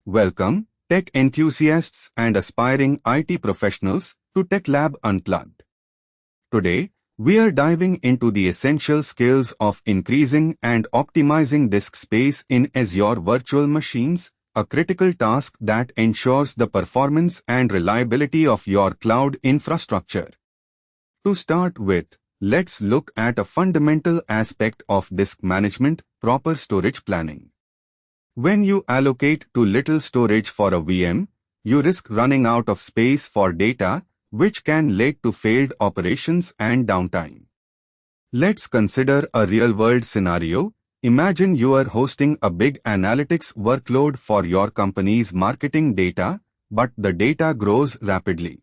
Welcome, tech enthusiasts and aspiring IT professionals, to TechLab Unplugged. Today, we are diving into the essential skills of increasing and optimizing disk space in Azure virtual machines, a critical task that ensures the performance and reliability of your cloud infrastructure. To start with, let's look at a fundamental aspect of disk management: proper storage planning. When you allocate too little storage for a VM, you risk running out of space for data, which can lead to failed operations and downtime. Let's consider a real-world scenario. Imagine you are hosting a big analytics workload for your company's marketing data, but the data grows rapidly.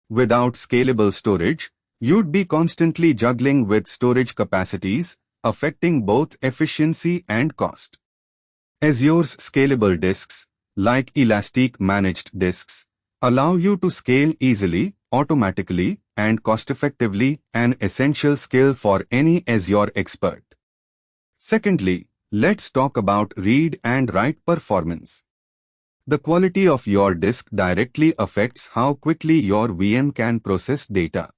Without scalable storage, you'd be constantly juggling with storage capacities, affecting both efficiency and cost. Azure's scalable disks, like elastic managed disks, allow you to scale easily, automatically, and cost-effectively, an essential skill for any Azure expert. Secondly, let's talk about read and write performance. The quality of your disk directly affects how quickly your VM can process data.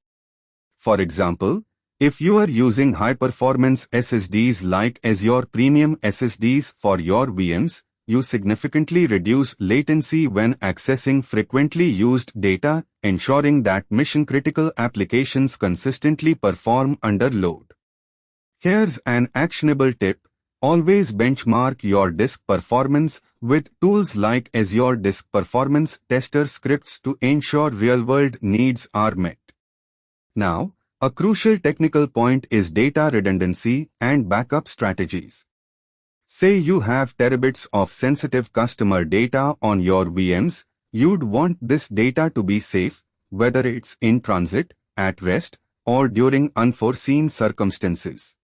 For example, if you are using high-performance SSDs like Azure Premium SSDs for your VMs, you significantly reduce latency when accessing frequently used data, ensuring that mission-critical applications consistently perform under load. Here's an actionable tip: always benchmark your disk performance with tools like Azure Disk Performance Tester scripts to ensure real-world needs are met. Now, a crucial technical point is data redundancy and backup strategies. Say you have terabits of sensitive customer data on your VMs, you'd want this data to be safe, whether it's in transit, at rest, or during unforeseen circumstances.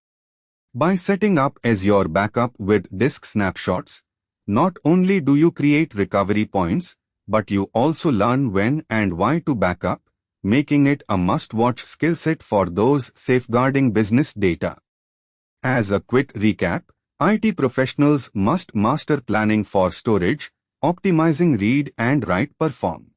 By setting up Azure Backup with disk snapshots, not only do you create recovery points, but you also learn when and why to backup, making it a must-watch skill set for those safeguarding business data. As a quick recap, IT professionals must master planning for storage, optimizing read and write performance,